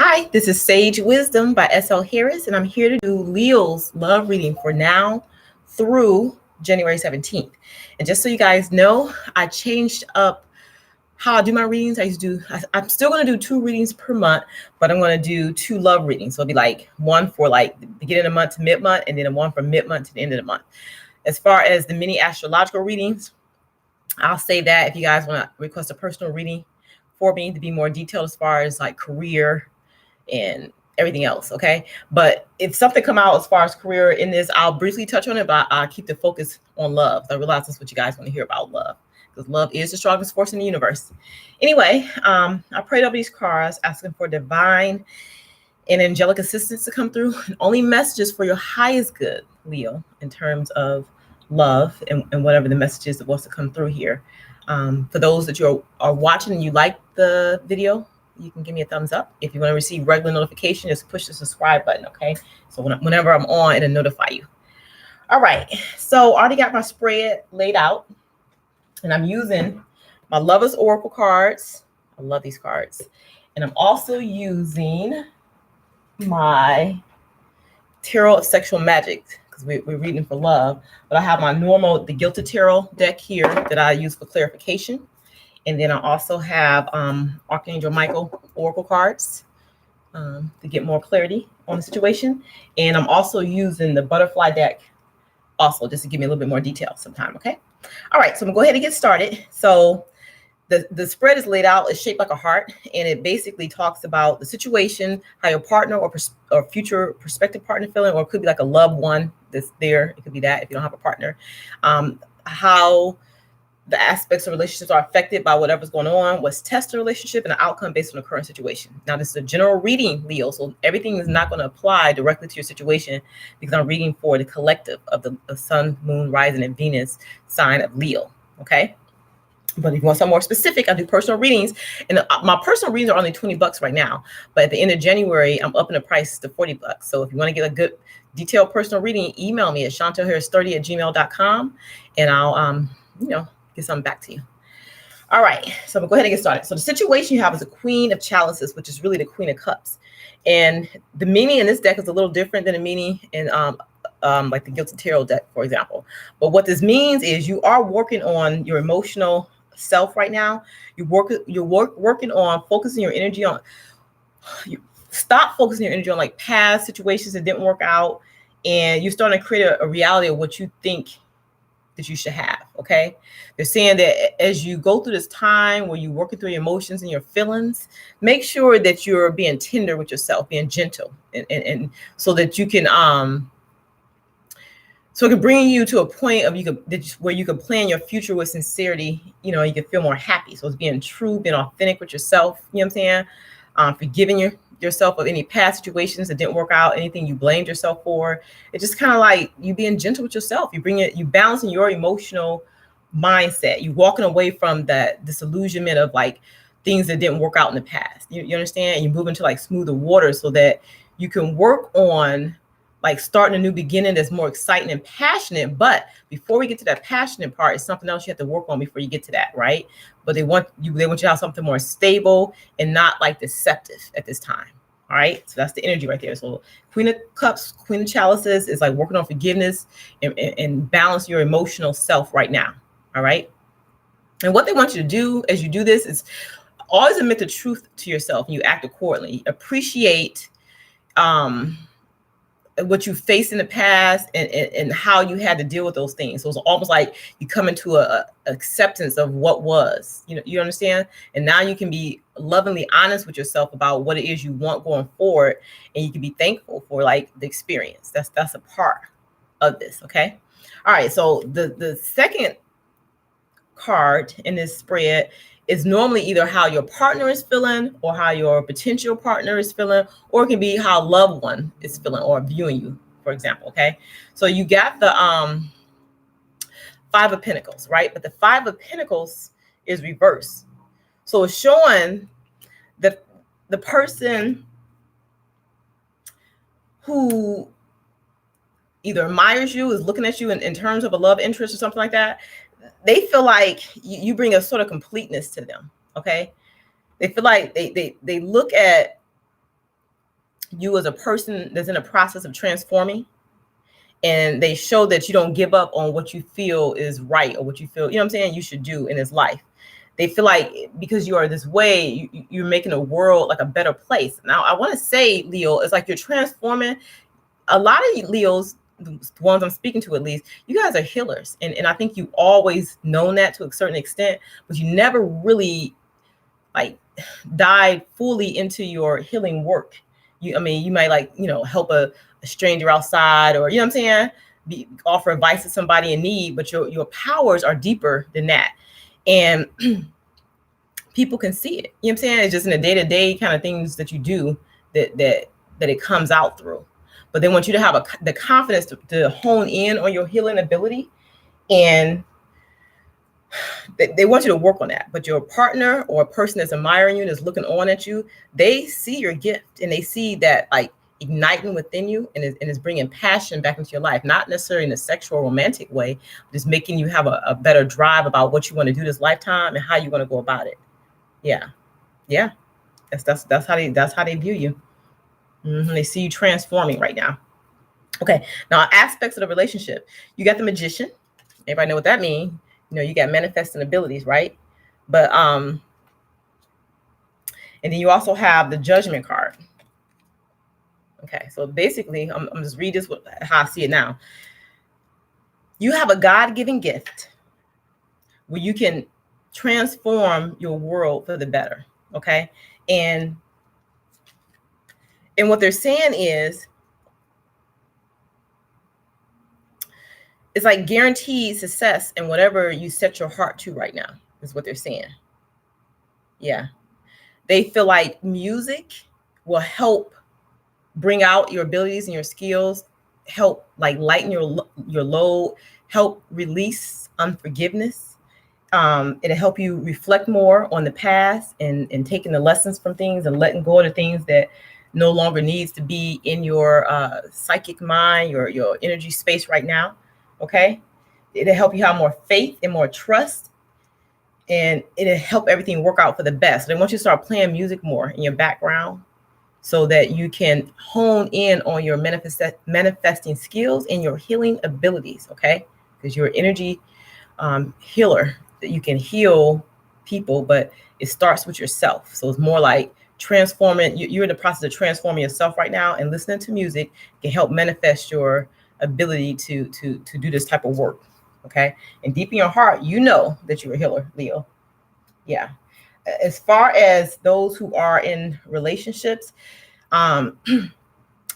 Hi, this is Sage Wisdom by SL Harris, and I'm here to do Leo's love reading for now through January 17th. And just so you guys know, I changed up how I do my readings. I'm still going to do 2 readings per month, but I'm going to do 2 love readings. So it'll be like one for like the beginning of the month to mid-month, and then one from mid-month to the end of the month. As far as the mini astrological readings, I'll say that if you guys want to request a personal reading for me to be more detailed as far as like career and everything else, okay? But if something come out as far as career in this, I'll briefly touch on it, but I'll keep the focus on love. I realize that's what you guys want to hear about, love, because love is the strongest force in the universe. Anyway, I prayed over these cards, asking for divine and angelic assistance to come through, and only messages for your highest good, Leo, in terms of love and whatever the message is that wants to come through here. For those that you are watching and you like the video, you can give me a thumbs up. If you want to receive regular notification, just push the subscribe button, okay? So whenever I'm on, it'll notify you. All right, so I already got my spread laid out, and I'm using my Lover's Oracle cards. I love these cards. And I'm also using my Tarot of Sexual Magic, because we're reading for love. But I have my normal, the Gilded Tarot deck here that I use for clarification. And then I also have Archangel Michael Oracle cards to get more clarity on the situation. And I'm also using the Butterfly deck also just to give me a little bit more detail sometime, okay? All right, so I'm gonna go ahead and get started. So the spread is laid out, it's shaped like a heart, and it basically talks about the situation, how your partner or future prospective partner feeling, or it could be like a loved one that's there. It could be that if you don't have a partner. How the aspects of relationships are affected by whatever's going on, what's test the relationship, and the outcome based on the current situation. Now, this is a general reading, Leo, so everything is not going to apply directly to your situation because I'm reading for the collective of the Sun, Moon, Rising, and Venus sign of Leo, okay? But if you want something more specific, I do personal readings, and my personal readings are only $20 right now. But at the end of January, I'm upping the price to $40. So if you want to get a good detailed personal reading, email me at shonlharris30@gmail.com, and I'll get something back to you. All right, so I'm gonna go ahead and get started. So the situation you have is a Queen of Chalices, which is really the Queen of Cups, and the meaning in this deck is a little different than the meaning in like the Gilded Tarot deck, for example. But what this means is you are working on your emotional self right now. You're working on focusing your energy on. You stop focusing your energy on like past situations that didn't work out, and you're starting to create a reality of what you think that you should have, okay? They're saying that as you go through this time where you're working through your emotions and your feelings, make sure that you're being tender with yourself, being gentle, and so that you can so it can bring you to a point of where you can plan your future with sincerity. You can feel more happy. So it's being true, being authentic with yourself. You know what I'm saying? Forgiving yourself of any past situations that didn't work out, anything you blamed yourself for. It's just kind of like you being gentle with yourself. You balancing your emotional mindset. You walking away from that disillusionment of like things that didn't work out in the past. You understand? You move into like smoother water so that you can work on like starting a new beginning that's more exciting and passionate. But before we get to that passionate part, it's something else you have to work on before you get to that, right? But they want you to have something more stable and not like deceptive at this time. All right, so that's the energy right there. So Queen of Cups, Queen of Chalices is like working on forgiveness and balance your emotional self right now. All right, and what they want you to do as you do this is always admit the truth to yourself and you act accordingly. Appreciate what you faced in the past and how you had to deal with those things. So it's almost like you come into a acceptance of what was, you understand? And now you can be lovingly honest with yourself about what it is you want going forward. And you can be thankful for like the experience. That's a part of this. Okay. All right. So the second card in this spread is normally either how your partner is feeling or how your potential partner is feeling, or it can be how loved one is feeling or viewing you, for example. Okay, so you got the Five of Pentacles, right? But the Five of Pentacles is reversed, so it's showing that the person who either admires you, is looking at you in terms of a love interest or something like that, they feel like you bring a sort of completeness to them. Okay, they feel like they look at you as a person that's in a process of transforming, and they show that you don't give up on what you feel is right or what you feel, you know what I'm saying, you should do in this life. They feel like because you are this way, you're making the world like a better place. Now, I want to say, Leo, it's like you're transforming. A lot of Leos, the ones I'm speaking to at least, you guys are healers. And I think you always known that to a certain extent, but you never really like dive fully into your healing work. I mean, you might like, help a stranger outside, or, you know what I'm saying? Offer advice to somebody in need, but your powers are deeper than that. And people can see it. You know what I'm saying? It's just in the day-to-day kind of things that you do that it comes out through. But they want you to have the confidence to hone in on your healing ability, and they want you to work on that. But your partner or a person that's admiring you, that's looking on at you, they see your gift, and they see that like igniting within you, and is bringing passion back into your life, not necessarily in a sexual romantic way, but just making you have a better drive about what you want to do this lifetime and how you want to go about it. Yeah. That's how they view you. They see you transforming right now. Okay. Now, aspects of the relationship, you got the Magician. Everybody know what that means. You got manifesting abilities, right? But and then you also have the Judgment card. Okay, so basically, I'm just read this how I see it now. You have a God-given gift where you can transform your world for the better. Okay, and what they're saying is, it's like guaranteed success in whatever you set your heart to right now, is what they're saying. Yeah, they feel like music will help bring out your abilities and your skills, help like lighten your load, help release unforgiveness. It'll help you reflect more on the past and taking the lessons from things and letting go of the things that no longer needs to be in your psychic mind, your energy space right now. Okay, it'll help you have more faith and more trust, and it'll help everything work out for the best. They want you to start playing music more in your background, so that you can hone in on your manifesting skills and your healing abilities, okay? Because you're an energy healer, that you can heal people, but it starts with yourself. So it's more like transforming. You're in the process of transforming yourself right now, and listening to music can help manifest your ability to do this type of work, okay? And deep in your heart, you know that you're a healer, Leo. Yeah. As far as those who are in relationships,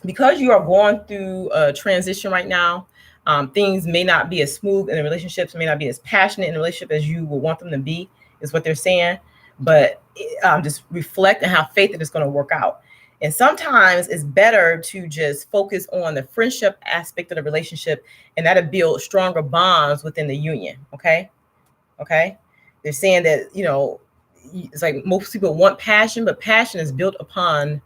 because you are going through a transition right now, things may not be as smooth in the relationships, may not be as passionate in the relationship as you would want them to be, is what they're saying. But just reflect and have faith that it's going to work out. And sometimes it's better to just focus on the friendship aspect of the relationship, and that'll build stronger bonds within the union. Okay. They're saying that, it's like most people want passion, but passion is built upon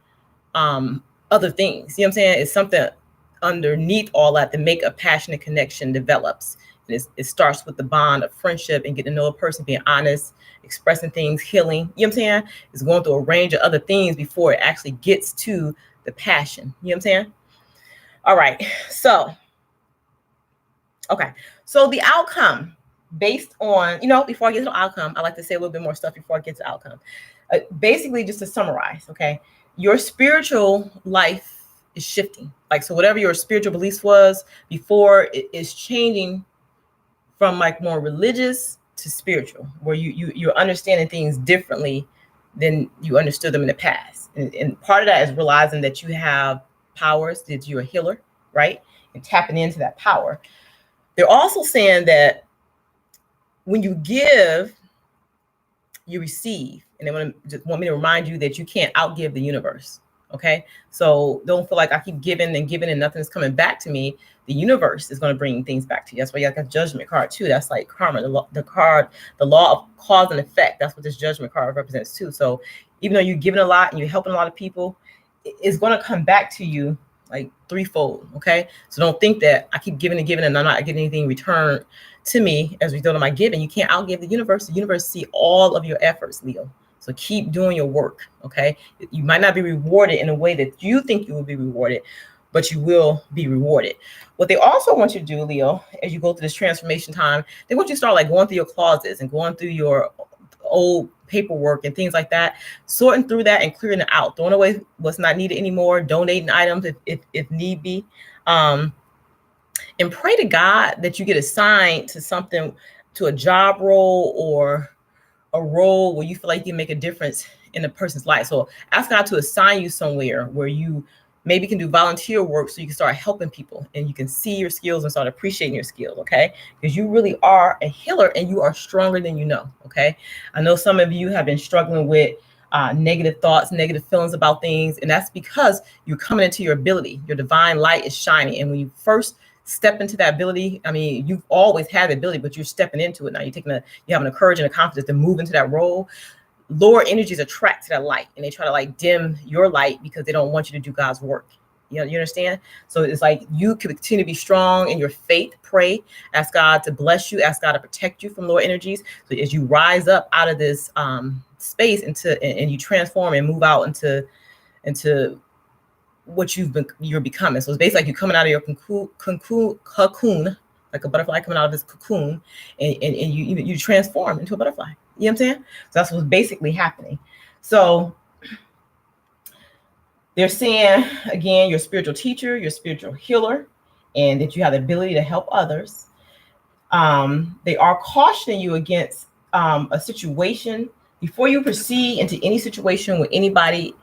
other things. You know what I'm saying? It's something underneath all that to make a passionate connection develops. And it starts with the bond of friendship and getting to know a person, being honest, expressing things, healing. You know what I'm saying? It's going through a range of other things before it actually gets to the passion. You know what I'm saying? All right. So, okay. So the outcome, based on, before I get to the outcome, I like to say a little bit more stuff before I get to the outcome. Basically, just to summarize, okay, your spiritual life is shifting. Like, so whatever your spiritual beliefs was before, it is changing from like more religious to spiritual, where you're understanding things differently than you understood them in the past. And part of that is realizing that you have powers, that you're a healer, right? And tapping into that power. They're also saying that when you give, you receive. And they want me to remind you that you can't outgive the universe. Okay. So don't feel like I keep giving and giving and nothing's coming back to me. The universe is going to bring things back to you. That's why you got the Judgment card too. That's like karma, the law of cause and effect. That's what this Judgment card represents too. So even though you're giving a lot and you're helping a lot of people, it's going to come back to you like threefold. Okay. So don't think that I keep giving and giving and I'm not getting anything returned to me as a result of my giving. You can't outgive the universe. The universe see all of your efforts, Leo. So keep doing your work, okay? You might not be rewarded in a way that you think you will be rewarded, but you will be rewarded. What they also want you to do, Leo, as you go through this transformation time, they want you to start like going through your closets and going through your old paperwork and things like that, sorting through that and clearing it out, throwing away what's not needed anymore, donating items if need be. And pray to God that you get assigned to something, to a job role or a role where you feel like you can make a difference in a person's life. So ask God to assign you somewhere where you maybe can do volunteer work so you can start helping people and you can see your skills and start appreciating your skills, okay? Because you really are a healer and you are stronger than you know, okay? I know some of you have been struggling with negative thoughts, negative feelings about things, and that's because you're coming into your ability. Your divine light is shining, and when you first step into that ability, I mean, you've always had the ability, but you're stepping into it now. You're having a courage and a confidence to move into that role. Lower energies attract to that light, and they try to like dim your light because they don't want you to do God's work. You understand? So it's like you can continue to be strong in your faith. Pray, ask God to bless you, ask God to protect you from lower energies. So as you rise up out of this space and you transform and move out into what you're becoming. So it's basically like you're coming out of your cocoon, like a butterfly coming out of this cocoon, and you transform into a butterfly. You know what I'm saying? So that's what's basically happening. So they're saying, again, your spiritual teacher, your spiritual healer, and that you have the ability to help others. They are cautioning you against a situation. Before you proceed into any situation with anybody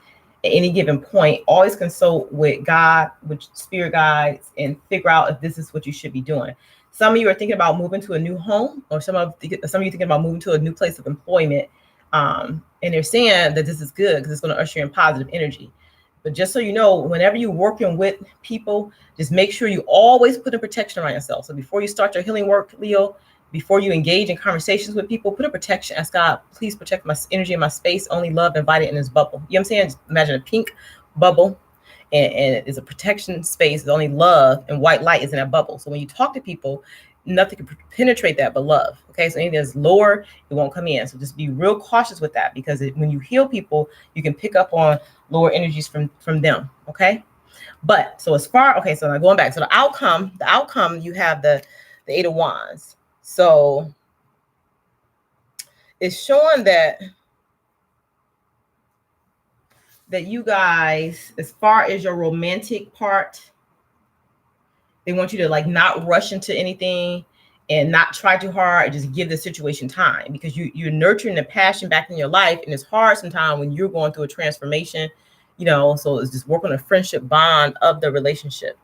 at any given point, always consult with God, with spirit guides, and figure out if this is what you should be doing. Some of you are thinking about moving to a new home, or some of you thinking about moving to a new place of employment. And they're saying that this is good because it's going to usher in positive energy. But just so you know, whenever you're working with people, just make sure you always put a protection around yourself. So before you start your healing work, Leo, before you engage in conversations with people, put a protection. Ask God, please protect my energy and my space. Only love invited in this bubble. You know what I'm saying? Just imagine a pink bubble, and it's a protection space. It's only love and white light is in that bubble. So when you talk to people, nothing can penetrate that but love. Okay, so anything that's lower, it won't come in. So just be real cautious with that, because when you heal people, you can pick up on lower energies from them. Okay, but so so now going back, so the outcome, you have the Eight of Wands. So it's showing that you guys, as far as your romantic part, they want you to like not rush into anything and not try too hard, just give the situation time, because you're nurturing the passion back in your life. And it's hard sometimes when you're going through a transformation, so it's just work on a friendship bond of the relationship.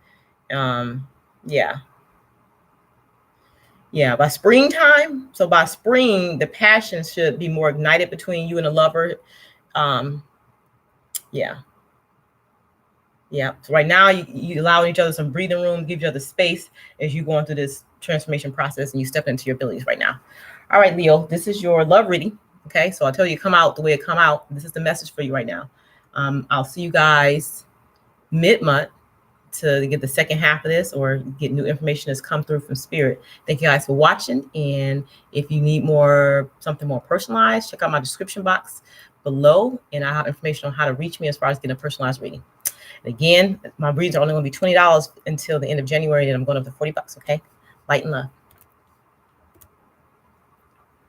By springtime. So by spring, the passion should be more ignited between you and the lover. So right now you allow each other some breathing room, give each other space as you're going through this transformation process and you step into your abilities right now. All right, Leo, this is your love reading. Okay, so I'll tell you, come out the way it come out. This is the message for you right now. I'll see you guys mid-month to get the second half of this, or get new information that's come through from spirit. Thank you guys for watching. And if you need something more personalized, check out my description box below, and I have information on how to reach me as far as getting a personalized reading. And again, my readings are only going to be $20 until the end of January, and I'm going up to $40. Okay, light and love.